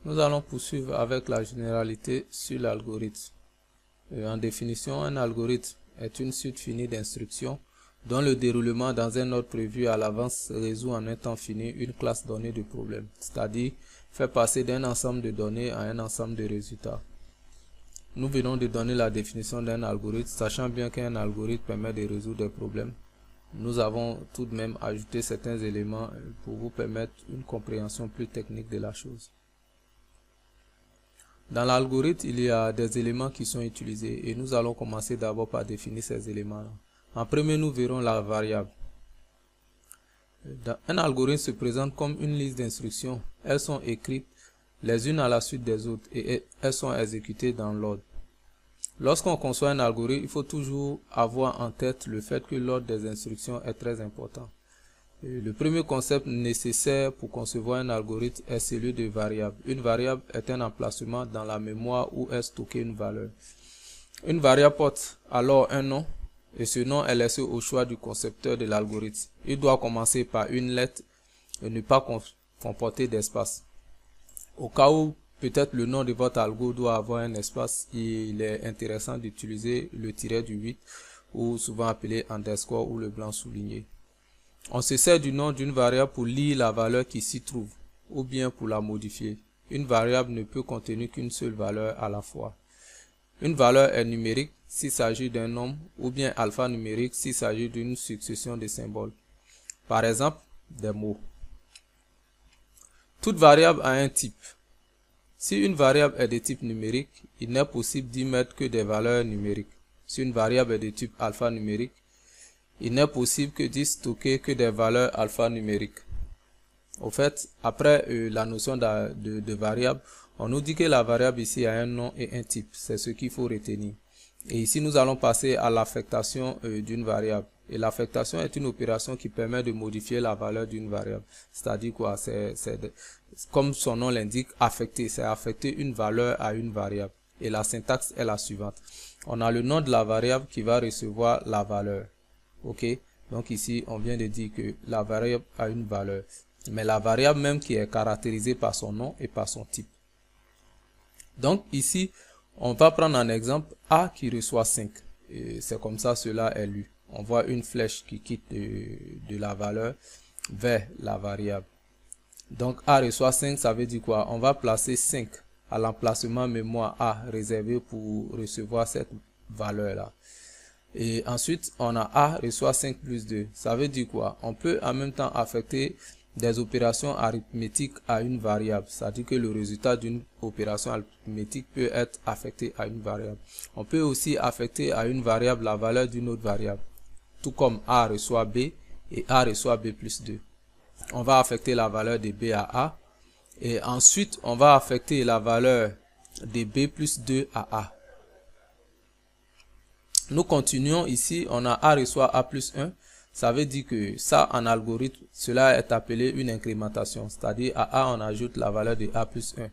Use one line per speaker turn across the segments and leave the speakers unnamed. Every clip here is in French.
Nous allons poursuivre avec la généralité sur l'algorithme. En définition, un algorithme est une suite finie d'instructions dont le déroulement dans un ordre prévu à l'avance résout en un temps fini une classe donnée de problèmes, c'est-à-dire fait passer d'un ensemble de données à un ensemble de résultats. Nous venons de donner la définition d'un algorithme, sachant bien qu'un algorithme permet de résoudre des problèmes. Nous avons tout de même ajouté certains éléments pour vous permettre une compréhension plus technique de la chose. Dans l'algorithme, il y a des éléments qui sont utilisés et nous allons commencer d'abord par définir ces éléments-là. En premier, nous verrons la variable. Un algorithme se présente comme une liste d'instructions. Elles sont écrites les unes à la suite des autres et elles sont exécutées dans l'ordre. Lorsqu'on conçoit un algorithme, il faut toujours avoir en tête le fait que l'ordre des instructions est très important. Le premier concept nécessaire pour concevoir un algorithme est celui de variable. Une variable est un emplacement dans la mémoire où est stockée une valeur. Une variable porte alors un nom et ce nom est laissé au choix du concepteur de l'algorithme. Il doit commencer par une lettre et ne pas comporter d'espace. Au cas où peut-être le nom de votre algo doit avoir un espace, il est intéressant d'utiliser le tiret du 8 ou souvent appelé underscore ou le blanc souligné. On se sert du nom d'une variable pour lire la valeur qui s'y trouve, ou bien pour la modifier. Une variable ne peut contenir qu'une seule valeur à la fois. Une valeur est numérique s'il s'agit d'un nombre, ou bien alphanumérique s'il s'agit d'une succession de symboles. Par exemple, des mots. Toute variable a un type. Si une variable est de type numérique, il n'est possible d'y mettre que des valeurs numériques. Si une variable est de type alphanumérique, il n'est possible que d'y stocker que des valeurs alphanumériques. Au fait, après la notion de variable, on nous dit que la variable ici a un nom et un type. C'est ce qu'il faut retenir. Et ici, nous allons passer à l'affectation d'une variable. Et l'affectation est une opération qui permet de modifier la valeur d'une variable. C'est-à-dire quoi? Comme son nom l'indique, affecter. C'est affecter une valeur à une variable. Et la syntaxe est la suivante. On a le nom de la variable qui va recevoir la valeur. Ok, donc ici on vient de dire que la variable a une valeur, mais la variable même qui est caractérisée par son nom et par son type. Donc ici on va prendre un exemple A qui reçoit 5 et c'est comme ça cela est lu. On voit une flèche qui quitte de la valeur vers la variable. Donc A reçoit 5, ça veut dire quoi? On va placer 5 à l'emplacement mémoire A réservé pour recevoir cette valeur là. Et ensuite, on a A reçoit 5 plus 2. Ça veut dire quoi? On peut en même temps affecter des opérations arithmétiques à une variable. C'est-à-dire que le résultat d'une opération arithmétique peut être affecté à une variable. On peut aussi affecter à une variable la valeur d'une autre variable. Tout comme A reçoit B et A reçoit B plus 2. On va affecter la valeur de B à A. Et ensuite, on va affecter la valeur de B plus 2 à A. Nous continuons ici, on a A reçoit A plus 1, ça veut dire que ça en algorithme, cela est appelé une incrémentation, c'est-à-dire à A on ajoute la valeur de A plus 1.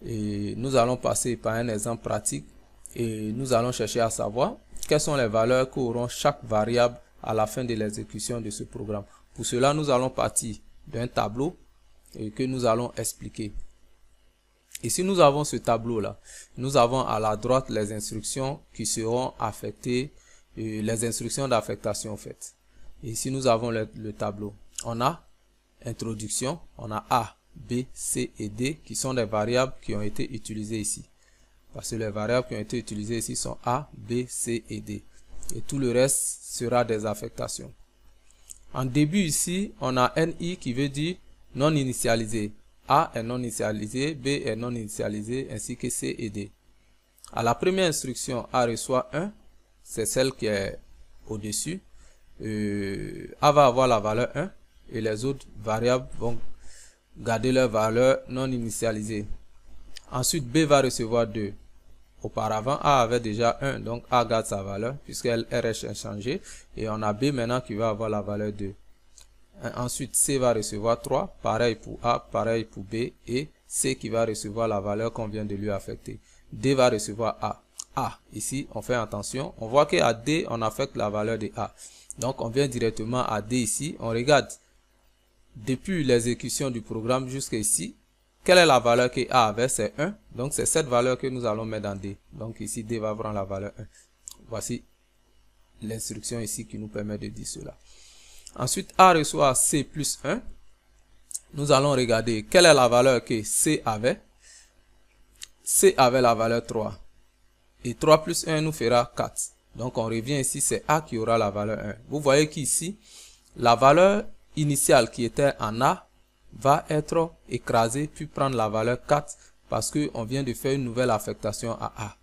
Et nous allons passer par un exemple pratique et nous allons chercher à savoir quelles sont les valeurs qu'auront chaque variable à la fin de l'exécution de ce programme. Pour cela, nous allons partir d'un tableau et que nous allons expliquer. Ici, nous avons ce tableau-là. Nous avons à la droite les instructions qui seront affectées, les instructions d'affectation en fait. Ici, nous avons le tableau. On a introduction, on a A, B, C et D qui sont des variables qui ont été utilisées ici. Parce que les variables qui ont été utilisées ici sont A, B, C et D. Et tout le reste sera des affectations. En début ici, on a NI qui veut dire non initialisé. A est non initialisé, B est non initialisé, ainsi que C et D. À la première instruction, A reçoit 1, c'est celle qui est au-dessus. A va avoir la valeur 1 et les autres variables vont garder leur valeur non initialisée. Ensuite, B va recevoir 2. Auparavant, A avait déjà 1, donc A garde sa valeur puisqu'elle reste inchangée. Et on a B maintenant qui va avoir la valeur 2. Ensuite, C va recevoir 3, pareil pour A, pareil pour B, et C qui va recevoir la valeur qu'on vient de lui affecter. D va recevoir A. A, ici, on fait attention, on voit qu'à D, on affecte la valeur de A. Donc, on vient directement à D ici, on regarde depuis l'exécution du programme jusqu'à ici, quelle est la valeur que A avait? C'est 1. Donc, c'est cette valeur que nous allons mettre dans D. Donc, ici, D va prendre la valeur 1. Voici l'instruction ici qui nous permet de dire cela. Ensuite, A reçoit C plus 1. Nous allons regarder quelle est la valeur que C avait. C avait la valeur 3. Et 3 plus 1 nous fera 4. Donc, on revient ici, c'est A qui aura la valeur 1. Vous voyez qu'ici, la valeur initiale qui était en A va être écrasée puis prendre la valeur 4 parce qu'on vient de faire une nouvelle affectation à A.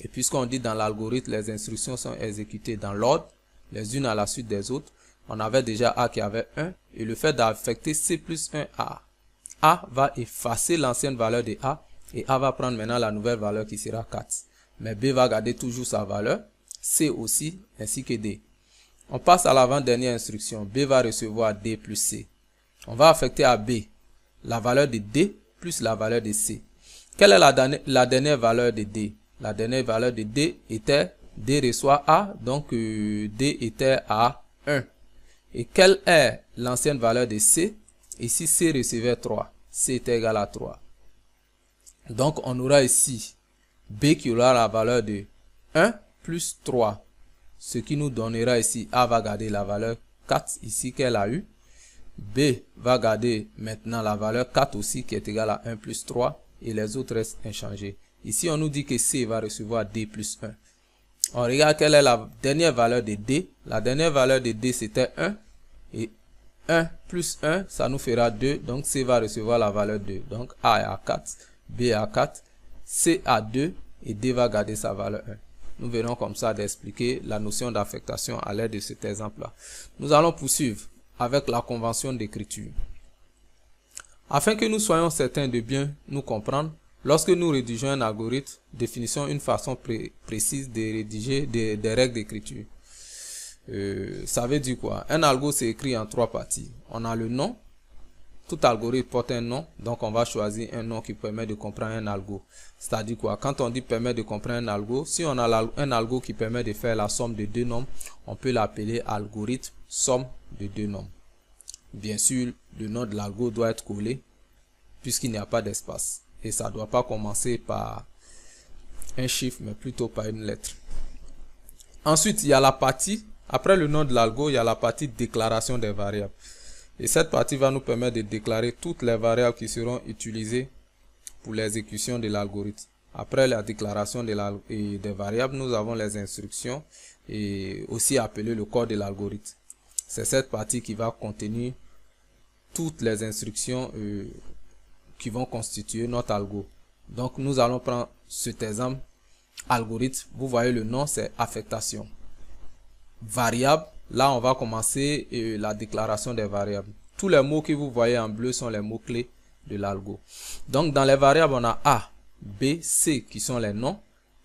Et puisqu'on dit dans l'algorithme, les instructions sont exécutées dans l'ordre, les unes à la suite des autres, on avait déjà A qui avait 1 et le fait d'affecter C plus 1 à A va effacer l'ancienne valeur de A et A va prendre maintenant la nouvelle valeur qui sera 4. Mais B va garder toujours sa valeur, C aussi, ainsi que D. On passe à l'avant-dernière instruction. B va recevoir D plus C. On va affecter à B la valeur de D plus la valeur de C. Quelle est la dernière valeur de D? La dernière valeur de D était D reçoit A, donc D était à 1. Et quelle est l'ancienne valeur de C? Ici, C recevait 3. C était égal à 3. Donc, on aura ici B qui aura la valeur de 1 plus 3. Ce qui nous donnera ici, A va garder la valeur 4 ici qu'elle a eu. B va garder maintenant la valeur 4 aussi qui est égale à 1 plus 3 et les autres restent inchangés. Ici, on nous dit que C va recevoir D plus 1. On regarde quelle est la dernière valeur de D. La dernière valeur de D, c'était 1. Et 1 plus 1, ça nous fera 2. Donc, C va recevoir la valeur 2. Donc, A est à 4, B est à 4, C à 2 et D va garder sa valeur 1. Nous verrons comme ça d'expliquer la notion d'affectation à l'aide de cet exemple-là. Nous allons poursuivre avec la convention d'écriture. Afin que nous soyons certains de bien nous comprendre, lorsque nous rédigeons un algorithme, définissons une façon précise de rédiger des règles d'écriture. Ça veut dire quoi? Un algo s'écrit en 3 parties. On a le nom. Tout algorithme porte un nom, donc on va choisir un nom qui permet de comprendre un algo. C'est-à-dire quoi? Quand on dit permet de comprendre un algo, si on a un algo qui permet de faire la somme de 2 nombres, on peut l'appeler algorithme somme de 2 nombres. Bien sûr, le nom de l'algo doit être collé, puisqu'il n'y a pas d'espace. Et ça ne doit pas commencer par un chiffre, mais plutôt par une lettre. Ensuite, il y a la partie, après le nom de l'algo, il y a la partie déclaration des variables. Et cette partie va nous permettre de déclarer toutes les variables qui seront utilisées pour l'exécution de l'algorithme. Après la déclaration des variables, nous avons les instructions et aussi appelé le code de l'algorithme. C'est cette partie qui va contenir toutes les instructions qui vont constituer notre algo. Donc nous allons prendre cet exemple algorithme. Vous voyez le nom, c'est affectation. Variable. Là, on va commencer la déclaration des variables. Tous les mots que vous voyez en bleu sont les mots-clés de l'algo. Donc, dans les variables, on a A, B, C qui sont les noms.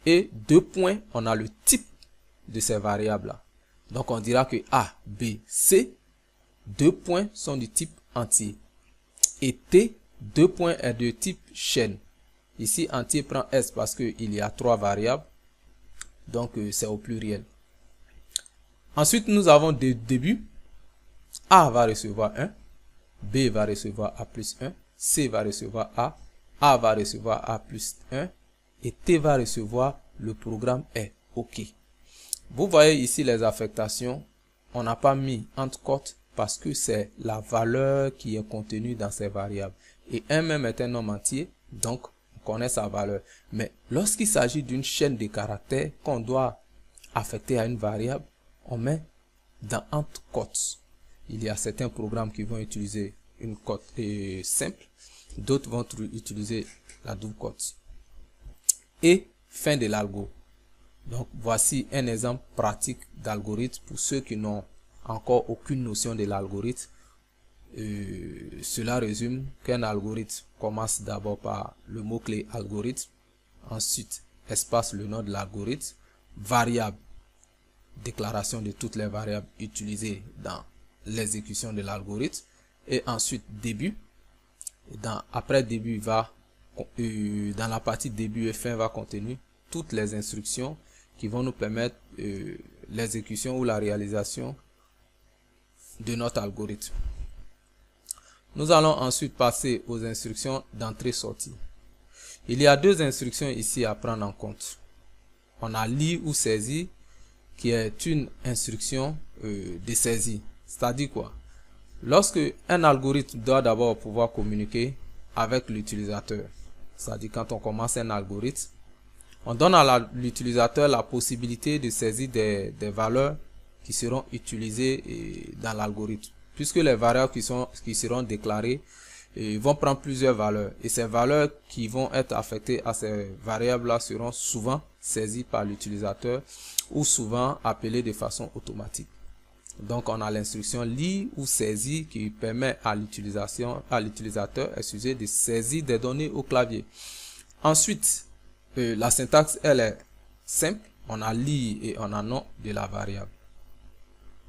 Et 2 points, on a le type de ces variables-là. Donc, on dira que A, B, C, 2 points sont du type entier. Et T, 2 points est de type chaîne. Ici, entier prend S parce qu'il y a 3 variables. Donc, c'est au pluriel. Ensuite, nous avons des débuts. A va recevoir 1. B va recevoir A plus 1. C va recevoir A va recevoir A plus 1. Et T va recevoir le programme est OK. Vous voyez ici les affectations. On n'a pas mis entre cotes parce que c'est la valeur qui est contenue dans ces variables. Et 1 même est un nombre entier, donc on connaît sa valeur. Mais lorsqu'il s'agit d'une chaîne de caractères qu'on doit affecter à une variable, on met dans entre cotes. Il y a certains programmes qui vont utiliser une cote simple, d'autres vont utiliser la double cote. Et fin de l'algo. Donc voici un exemple pratique d'algorithme pour ceux qui n'ont encore aucune notion de l'algorithme. Cela résume qu'un algorithme commence d'abord par le mot-clé algorithme, ensuite espace le nom de l'algorithme, variable, déclaration de toutes les variables utilisées dans l'exécution de l'algorithme, et ensuite début. Après début dans la partie début et fin va contenir toutes les instructions qui vont nous permettre l'exécution ou la réalisation de notre algorithme. Nous allons ensuite passer aux instructions d'entrée-sortie. Il y a deux instructions ici à prendre en compte. On a lit ou saisi, qui est une instruction de saisie. C'est-à-dire quoi? Lorsque un algorithme doit d'abord pouvoir communiquer avec l'utilisateur, c'est-à-dire quand on commence un algorithme, on donne à l'utilisateur la possibilité de saisir des valeurs qui seront utilisées dans l'algorithme. Puisque les variables qui seront déclarées vont prendre plusieurs valeurs. Et ces valeurs qui vont être affectées à ces variables-là seront souvent saisies par l'utilisateur ou souvent appelées de façon automatique. Donc on a l'instruction lire ou saisir qui permet à l'utilisateur de saisir des données au clavier. Ensuite, la syntaxe elle est simple. On a lire et on a nom de la variable.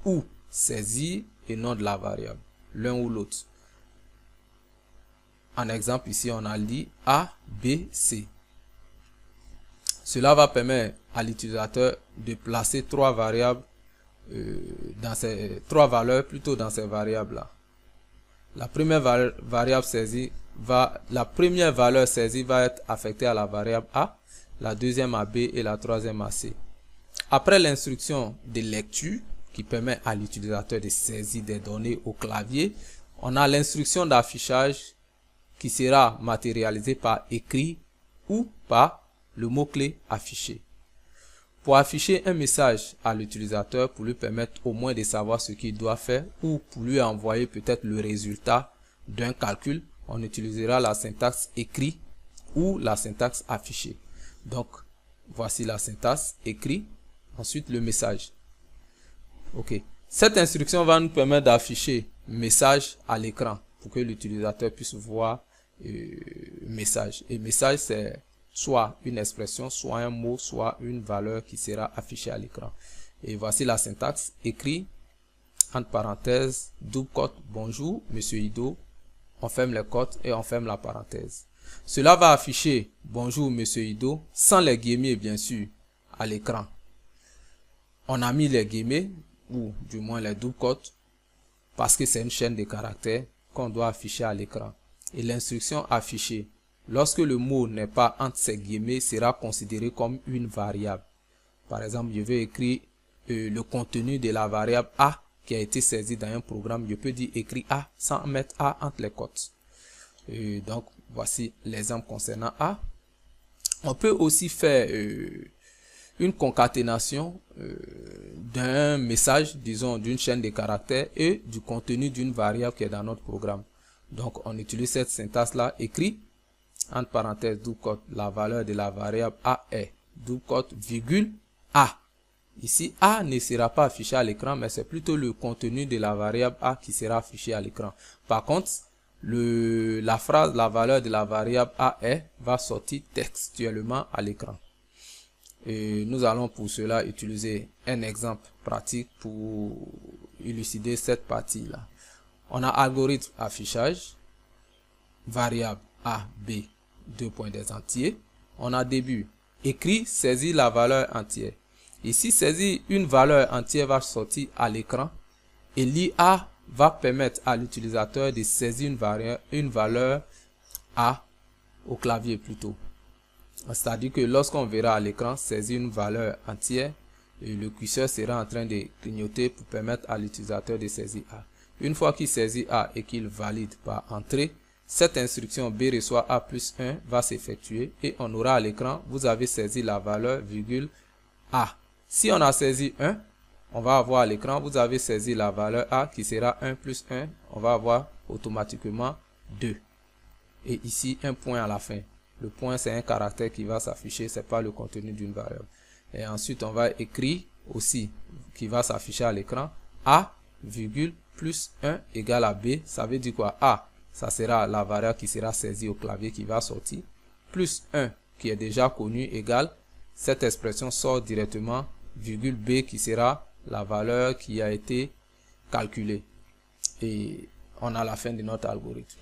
Ou saisir et nom de la variable. L'un ou l'autre. En exemple ici on a lire A, B, C. Cela va permettre à l'utilisateur de placer trois variables dans ces trois valeurs plutôt dans ces variables là. La première variable saisie la première valeur saisie va être affectée à la variable A, la deuxième à B et la troisième à C. Après l'instruction de lecture qui permet à l'utilisateur de saisir des données au clavier, on a l'instruction d'affichage qui sera matérialisée par écrit ou par le mot-clé affiché. Pour afficher un message à l'utilisateur, pour lui permettre au moins de savoir ce qu'il doit faire ou pour lui envoyer peut-être le résultat d'un calcul, on utilisera la syntaxe écrit ou la syntaxe affiché. Donc, voici la syntaxe écrit, ensuite le message. Ok. Cette instruction va nous permettre d'afficher message à l'écran pour que l'utilisateur puisse voir message. Et message, c'est soit une expression, soit un mot, soit une valeur qui sera affichée à l'écran. Et voici la syntaxe écrit, entre parenthèses, double quote, bonjour, monsieur Ido. On ferme les quotes et on ferme la parenthèse. Cela va afficher bonjour, monsieur Ido, sans les guillemets, bien sûr, à l'écran. On a mis les guillemets, ou du moins les double quotes, parce que c'est une chaîne de caractères qu'on doit afficher à l'écran. Et l'instruction affichée, lorsque le mot n'est pas entre ces guillemets, sera considéré comme une variable. Par exemple, je vais écrire le contenu de la variable A qui a été saisie dans un programme. Je peux dire écrit A sans mettre A entre les quotes. Donc, voici l'exemple concernant A. On peut aussi faire une concaténation d'un message, disons d'une chaîne de caractères et du contenu d'une variable qui est dans notre programme. Donc, on utilise cette syntaxe-là, écrit, entre parenthèses, double quote, la valeur de la variable A est, double quote, virgule, A. Ici, A ne sera pas affiché à l'écran, mais c'est plutôt le contenu de la variable A qui sera affiché à l'écran. Par contre, la phrase, la valeur de la variable A est, va sortir textuellement à l'écran. Et nous allons pour cela utiliser un exemple pratique pour élucider cette partie-là. On a algorithme affichage, variable A, B, deux points des entiers. On a début, écrit, saisir la valeur entière. Ici, saisir une valeur entière va sortir à l'écran et l'IA va permettre à l'utilisateur de saisir une valeur A au clavier plutôt. C'est-à-dire que lorsqu'on verra à l'écran saisir une valeur entière, le curseur sera en train de clignoter pour permettre à l'utilisateur de saisir A. Une fois qu'il saisit A et qu'il valide par entrée, cette instruction B reçoit A plus 1 va s'effectuer et on aura à l'écran, vous avez saisi la valeur virgule A. Si on a saisi 1, on va avoir à l'écran, vous avez saisi la valeur A qui sera 1 plus 1, on va avoir automatiquement 2. Et ici, un point à la fin. Le point, c'est un caractère qui va s'afficher, c'est pas le contenu d'une variable. Et ensuite, on va écrire aussi, qui va s'afficher à l'écran, A, virgule, plus 1 égale à B. Ça veut dire quoi? A, ça sera la variable qui sera saisie au clavier qui va sortir. Plus 1, qui est déjà connu, égale, cette expression sort directement, virgule B, qui sera la valeur qui a été calculée. Et on a la fin de notre algorithme.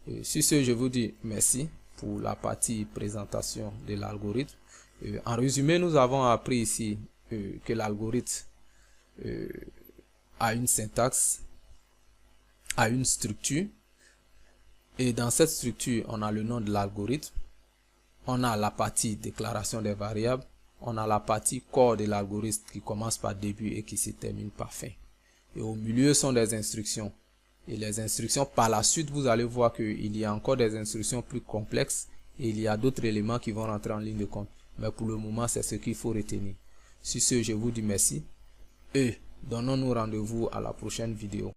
Et sur ce, je vous dis merci pour la partie présentation de l'algorithme. En résumé, nous avons appris ici que l'algorithme a une syntaxe, a une structure, Et dans cette structure, on a le nom de l'algorithme, on a la partie déclaration des variables, on a la partie corps de l'algorithme qui commence par début et qui se termine par fin. Et au milieu sont des instructions. Et les instructions, par la suite, vous allez voir qu'il y a encore des instructions plus complexes et il y a d'autres éléments qui vont rentrer en ligne de compte. Mais pour le moment, c'est ce qu'il faut retenir. Sur ce, je vous dis merci et donnons-nous rendez-vous à la prochaine vidéo.